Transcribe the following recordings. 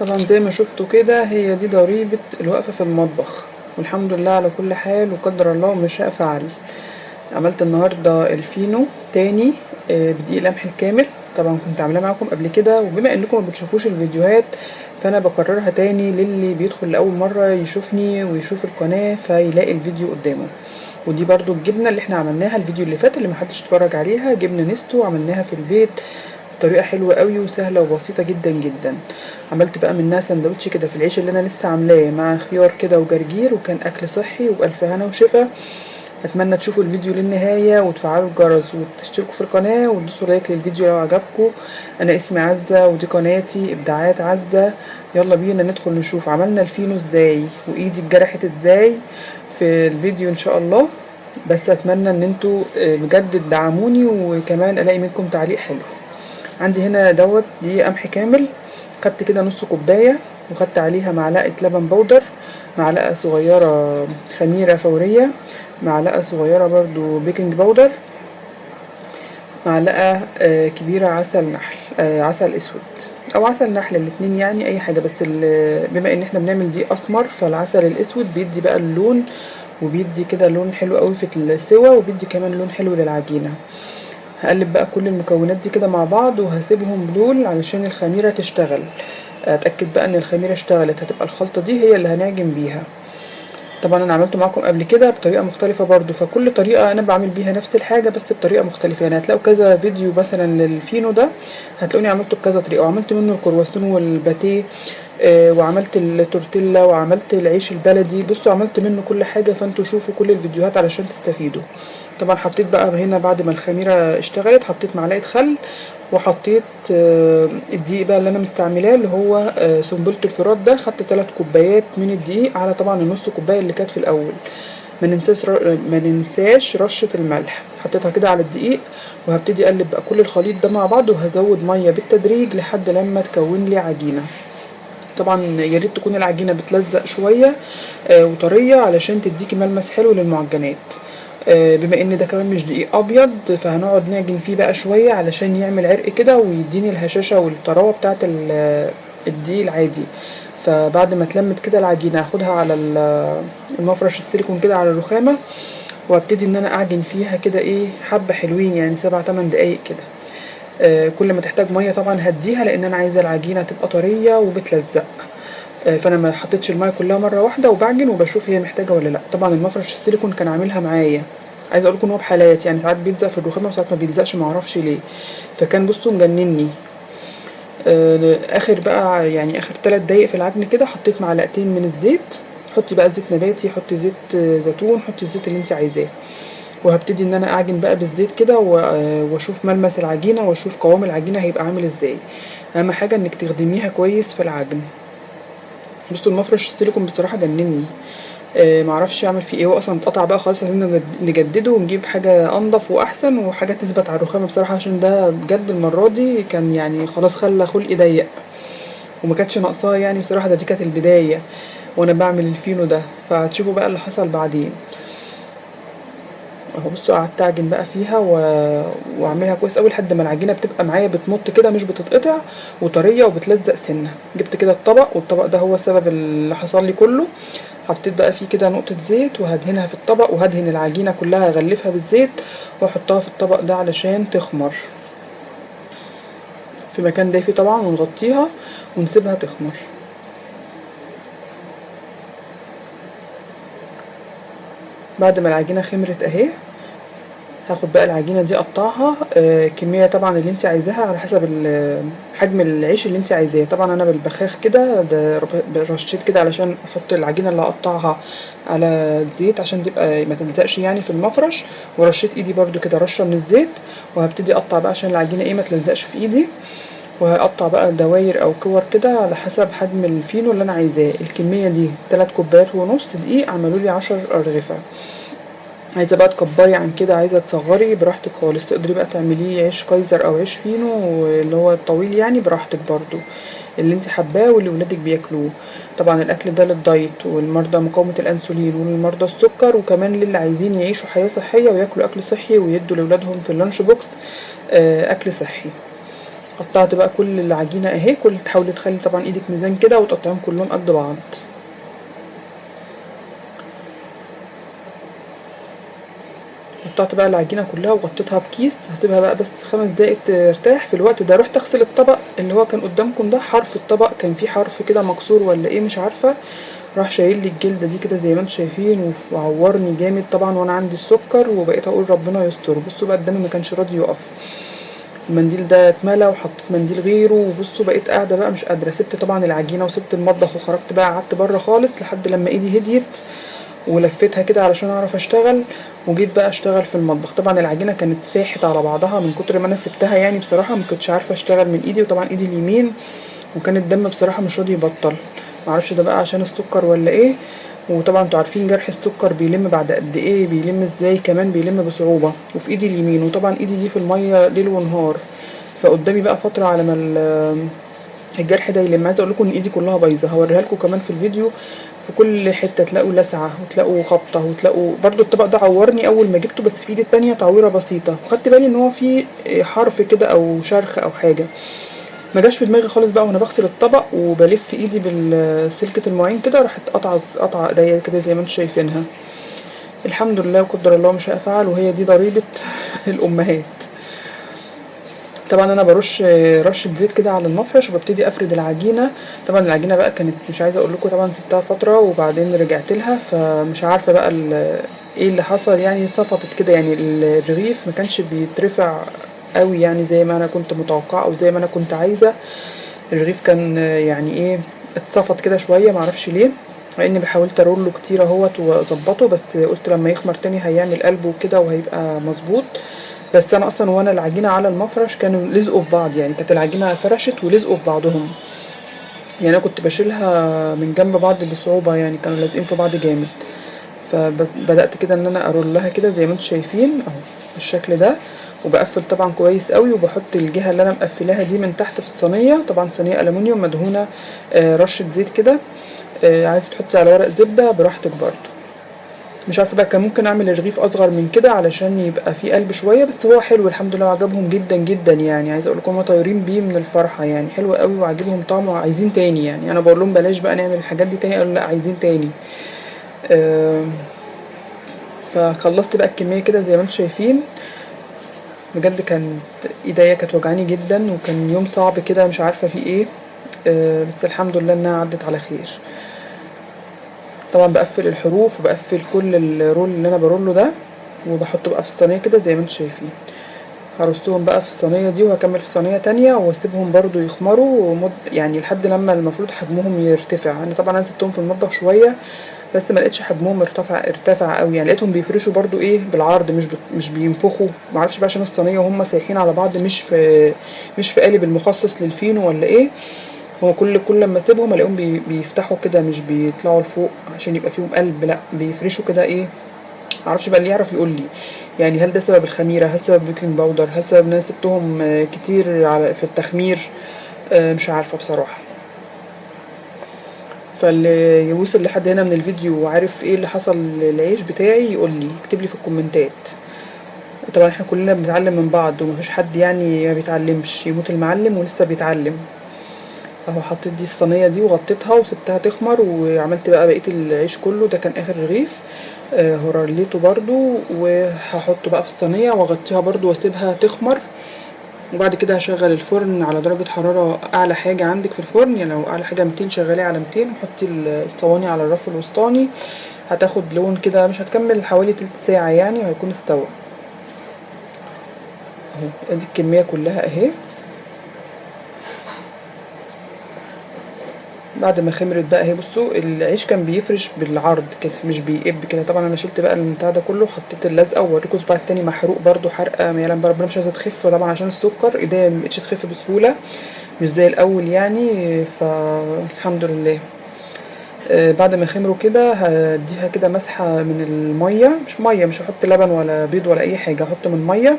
طبعا زي ما شفتوا كده هي دي ضريبة الوقفة في المطبخ، والحمد لله على كل حال وقدر الله ما شاء فعل. عملت النهاردة الفينو تاني بدقيق القمح الكامل. طبعا كنت عاملاه معاكم قبل كده، وبما انكم ما بتشوفوش الفيديوهات فانا بكررها تاني للي بيدخل لأول مرة يشوفني ويشوف القناة فيلاقي الفيديو قدامه. ودي برضو الجبنة اللي احنا عملناها الفيديو اللي فات اللي محدش اتفرج عليها، جبنة نستو عملناها في البيت بطريقة حلوة قوي وسهلة وبسيطة جدا جدا. عملت بقى منها سندوتش كده في العيش اللي انا لسه عاملاه مع خيار كده وجرجير، وكان اكل صحي وبألف هنا وشفا. اتمنى تشوفوا الفيديو للنهاية وتفعلوا الجرس وتشتركوا في القناة وتدوسوا لايك للفيديو لو عجبكم. انا اسمي عزة ودي قناتي ابداعات عزة. يلا بينا ندخل نشوف عملنا الفينو ازاي وايدي اتجرحت ازاي في الفيديو ان شاء الله. بس اتمنى ان انتوا بجد تدعموني وكمان الاقي منكم تعليق حلو. عندي هنا دي قمح كامل، خدت كده نص كوباية وخدت عليها معلقة لبن بودر، معلقة صغيرة خميرة فورية، معلقة صغيرة برضو بيكنج باودر، معلقة كبيرة عسل نحل، عسل اسود او عسل نحل الاتنين يعني اي حاجة، بس بما ان احنا بنعمل دي اسمر فالعسل الاسود بيدي بقى اللون وبيدي كده لون حلو قوي في السوا وبيدي كمان لون حلو للعجينة. هقلب بقى كل المكونات دي كده مع بعض وهسيبهم دول علشان الخميرة تشتغل. اتأكد بقى ان الخميرة اشتغلت هتبقى الخلطة دي هي اللي هنعجن بيها. طبعا انا عملته معاكم قبل كده بطريقة مختلفة برضو، فكل طريقة انا بعمل بيها نفس الحاجة بس بطريقة مختلفة، يعني هتلاقوا كذا فيديو مثلا للفينو ده هتلاقوني عملته بكذا طريقة، وعملت منه الكرواسون والباتيه وعملت التورتيلا وعملت العيش البلدي. بصوا عملت منه كل حاجة، فانتوا شوفوا كل الفيديوهات علشان تستفيدوا. طبعا حطيت بقى هنا بعد ما الخميرة اشتغلت حطيت معلقة خل، وحطيت الدقيق بقى اللي انا مستعملاه اللي هو سنبلة الفرات ده. خدت 3 كوبايات من الدقيق على طبعا النص كوباية اللي كانت في الاول. ما ننساش رشة الملح، حطيتها كده على الدقيق وهبتدي اقلب بقى كل الخليط ده مع بعض، وهزود مية بالتدريج لحد لما تكون لي عجينة. طبعا يا ريت تكون العجينة بتلزق شوية وطرية علشان تديكي ملمس حلو للمعجنات. بما ان ده كمان مش دقيق ابيض فهنقعد نعجن فيه بقى شوية علشان يعمل عرق كده ويديني الهشاشة والطراوة بتاعت الدقيق العادي. فبعد ما اتلمت كده العجينة هاخدها على المفرش السيليكون كده على الرخامة، وابتدي ان انا اعجن فيها كده ايه حبة حلوين يعني 7-8 دقايق كده. كل ما تحتاج مية طبعا هديها لان انا عايزة العجينة تبقى طرية وبتلزق. فانا ما حطيتش المية كلها مرة واحدة وبعجن وبشوف هي محتاجة ولا لا. طبعا المفرش السيليكون كان عاملها معايا، عايزه اقول لكم ان هو بحالات يعني ساعات بيلزق في الرخامة وساعات ما بيلزقش معرفش ليه، فكان بصوا مجنني. اخر بقى يعني اخر 3 دقايق في العجن كده حطيت معلقتين من الزيت. حطي بقى زيت نباتي، حطي زيت زيتون، حطي الزيت اللي انت عايزاه، وهبتدي ان انا اعجن بقى بالزيت كده واشوف ملمس العجينة واشوف قوام العجينة هيبقى عامل ازاي. اهم حاجة انك تخدميها كويس في العجن. بصوا المفرش السيليكون بصراحة جنني، معرفش اعمل فيه ايه، هو اصلا اتقطع بقى خلاص، عايزين نجدده ونجيب حاجة انضف واحسن وحاجة تثبت على الرخامة بصراحة، عشان ده بجد المرة دي كان يعني خلاص خلى خلقي ضيق وما كانتش ناقصاه يعني بصراحة، دي كانت البداية وانا بعمل الفينو ده. فهتشوفوا بقى اللي حصل بعدين اهو. بصوا قعدت اعجن بقى فيها واعملها كويس قوي لحد ما العجينه بتبقى معايا بتمط كده مش بتتقطع وطريه وبتلزق سنه. جبت كده الطبق والطبق ده هو سبب اللي حصل لي كله. حطيت بقى فيه كده نقطه زيت وهدهنها في الطبق، وهدهن العجينه كلها اغلفها بالزيت واحطها في الطبق ده علشان تخمر في مكان دافي طبعا، ونغطيها ونسيبها تخمر. بعد ما العجينه خمرت اهي هاخد بقى العجينه دي اقطعها كميه طبعا اللي انت عايزاها على حسب حجم العيش اللي انت عايزاه. طبعا انا بالبخاخ كده ده رشيت كده علشان احط العجينه اللي هقطعها على الزيت عشان تبقى ما تلزقش يعني في المفرش، ورشيت ايدي برده كده رشه من الزيت، وهبتدي اقطع بقى عشان العجينه ايه ما تلزقش في ايدي. وهقطع بقى دواير او كور كده على حسب حجم الفينو اللي انا عايزاه. الكميه دي 3 كوبايات ونص دقيق عملوا لي 10 ارغفه. عايزه بقى تكبري عن كده عايزه تصغري براحتك خالص، تقدري بقى تعمليه عيش كايزر او عيش فينو اللي هو الطويل يعني براحتك برضو اللي انت حباه واللي ولادك بياكلوه. طبعا الاكل ده للدايت والمرضى مقاومه الانسولين وللمرضى السكر، وكمان للي عايزين يعيشوا حياه صحيه وياكلوا اكل صحي ويدوا لاولادهم في اللانش بوكس اكل صحي. قطعت بقى كل العجينه اهي، تحاولي تخلي طبعا ايدك ميزان كده وتقطعيهم كلهم قد بعض. قطعت بقى العجينه كلها وغطيتها بكيس، هسيبها بقى بس 5 دقايق ترتاح. في الوقت ده رحت اغسل الطبق اللي هو كان قدامكم ده، حرف الطبق كان فيه حرف كده مكسور ولا ايه مش عارفه، راح شايل لي الجلده دي كده زي ما انتم شايفين وعورني جامد طبعا، وانا عندي السكر وبقيت اقول ربنا يستر. بصوا بقى الدم ما كانش راضي يقف، المنديل ده اتملى وحطيت منديل غيره، وبصوا بقيت قاعده بقى مش قادره. سبت طبعا العجينه وسبت المطبخ وخرجت بقى قعدت بره خالص لحد لما ايدي هديت ولفيتها كده علشان اعرف اشتغل، وجيت بقى اشتغل في المطبخ. طبعا العجينه كانت ساحت على بعضها من كتر ما انا سبتها، يعني بصراحه ما كنتش عارفه اشتغل من ايدي، وطبعا ايدي اليمين وكان الدم بصراحه مش راضي يبطل، معرفش ده بقى عشان السكر ولا ايه. وطبعا انتوا عارفين جرح السكر بيلم بعد قد ايه، بيلم ازاي كمان، بيلم بصعوبه. وفي ايدي اليمين، وطبعا ايدي دي في الميه ليل ونهار، فقدامي بقى فتره على ما الجرح ده يلم. عايزه اقول لكم ان ايدي كلها بايظه، هوريها لكم كمان في الفيديو. في كل حته تلاقوا لسعه وتلاقوا خبطه وتلاقوا برضو الطبق ده عورني اول ما جبته، بس في ايدي التانية تعويره بسيطه، وخدت بالي ان هو في حرف كده او شرخ او حاجه. ما جاش في دماغي خالص بقى وانا بغسل الطبق وبلف ايدي بالسلكه المواعين كده، راحت قطع ايديا كده زي ما انتم شايفينها. الحمد لله وقدر الله ما شاء فعل، وهي دي ضريبه الامهات. طبعا انا برش رشه زيت كده على المفرش وببتدي افرد العجينه. طبعا العجينه بقى كانت مش عايزه اقول لكم، طبعا سبتها فتره وبعدين رجعت لها، فمش عارفه بقى ايه اللي حصل، يعني صفطت كده، يعني الرغيف ما كانش بيترفع قوي يعني زي ما انا كنت متوقعه او زي ما انا كنت عايزه. الرغيف كان يعني ايه، اتصفط كده شويه معرفش ليه، مع اني حاولت ارول له كتير اهوت واظبطه، بس قلت لما يخمر تاني هيعمل قلبه وكده وهيبقى مظبوط. بس انا اصلا وانا العجينه على المفرش كانوا لزقوا في بعض، يعني كانت العجينه فرشت ولزقوا في بعضهم، يعني انا كنت بشيلها من جنب بعض بصعوبه، يعني كانوا لازقين في بعض جامد. فبدات كده ان انا ارولها كده زي ما انتم شايفين اهو بالشكل ده، وبقفل طبعا كويس قوي، وبحط الجهه اللي انا مقفلاها دي من تحت في الصينيه، طبعا صينيه الومنيوم مدهونه رشه زيت كده. عايزه تحطي على ورق زبده براحتك برضو. مش عارفه بقى كان ممكن اعمل الرغيف اصغر من كده علشان يبقى فيه قلب شويه، بس هو حلو الحمد لله وعجبهم جدا جدا، يعني عايزه اقول لكم هما طايرين بيه من الفرحه، يعني حلو قوي وعاجبهم طعمه وعايزين تاني. يعني انا بقول لهم بلاش بقى نعمل الحاجات دي تاني، قالوا لا عايزين تاني. آم، فخلصت بقى الكميه كده زي ما انتم شايفين. بجد كانت ايديا كانت وجعاني جدا، وكان يوم صعب كده مش عارفه فيه ايه. بس الحمد لله انها عدت على خير. طبعا بقفل الحروف وبقفل كل الرول اللي انا بروله ده، وبحطه بقى في الصينيه كده زي ما انتم شايفين. هرصهم بقى في الصينيه دي وهكمل في صينيه تانية واسيبهم برضو يخمروا يعني لحد لما المفروض حجمهم يرتفع. انا طبعا سبتهم في المطبخ شويه بس ما لقيتش حجمهم ارتفع قوي، يعني لقيتهم بيفرشوا برضو ايه بالعرض، مش بينفخوا. ما اعرفش بقى عشان الصينيه وهم سايحين على بعض، مش في قالب المخصص للفينو ولا ايه. هو كل لما اسيبهم الاقيهم بيفتحوا كده، مش بيطلعوا لفوق عشان يبقى فيهم قلب، لا بيفرشوا كده ايه. معرفش بقى اللي يعرف يقول لي، يعني هل ده سبب الخميره، هل سبب بيكنج باودر، هل سبب ان انا سبتهم كتير في التخمير. مش عارفه بصراحه. فاللي يوصل لحد هنا من الفيديو وعارف ايه اللي حصل للعيش بتاعي يقول لي، يكتب لي في الكومنتات. طبعا احنا كلنا بنتعلم من بعض ومفيش حد يعني ما بيتعلمش، يموت المعلم ولسه بيتعلم. اهو حطيت دي الصينيه دي وغطيتها وسبتها تخمر، وعملت بقى بقيه العيش كله، ده كان اخر رغيف. هرليته برضو وهحطه بقى في الصينيه واغطيها برضو واسيبها تخمر. وبعد كده هشغل الفرن على درجه حراره اعلى حاجه عندك في الفرن، يعني لو اعلى حاجه 200 شغليه على 200، وحطي الصواني على الرف الوسطاني. هتاخد لون كده مش هتكمل حوالي تلت ساعه يعني وهيكون استوى. اهو ادي الكميه كلها اهي. بعد ما خمرت بقى اهي، بصوا العيش كان بيفرش بالعرض كده مش بيقب كده. طبعا انا شلت بقى البتاع ده كله وحطيت اللزقه، ووريكم صباع التاني محروق برده حرقه ما يعلم بها ربنا، مش عايزه تخف طبعا عشان السكر، ايديا مبقتش تخف بسهوله مش زي الاول يعني، فالحمد لله. بعد ما خمروا كده هديها كده مسحه من الميه، مش هحط لبن ولا بيض ولا اي حاجه، هحط من ميه.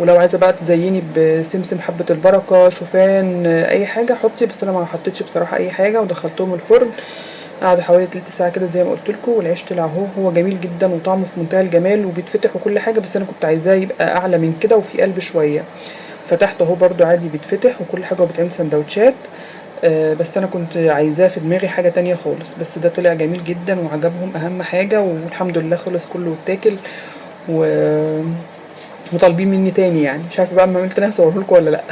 ولو عايزه بقى تزيني بسمسم حبه البركه شوفان اي حاجه حطي، بس انا ما حطيتش بصراحه اي حاجه، ودخلتهم الفرن. قعد حوالي تلت ساعه كده زي ما قلت لكم، والعيش طلع اهو، هو جميل جدا وطعمه في منتهى الجمال وبيتفتح وكل حاجه، بس انا كنت عايزاه يبقى اعلى من كده وفي قلب شويه. فتحته اهو برضو عادي بيتفتح وكل حاجة وبيتعمل سندوتشات. بس انا كنت عايزاه في دماغي حاجة تانية خالص، بس ده طلع جميل جدا وعجبهم اهم حاجة، والحمد لله خلص كله واتاكل وطالبين مني تاني يعني. مش عارفة بقى اما عملت نفسي اوريهولكوا ولا لا.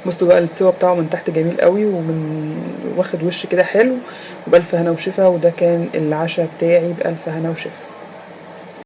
بصوا بقى السوا بتاعه من تحت جميل قوي، ومن واخد وش كده حلو، وبألف هنا وشفا. وده كان العشاء بتاعي بألف هنا وشفا.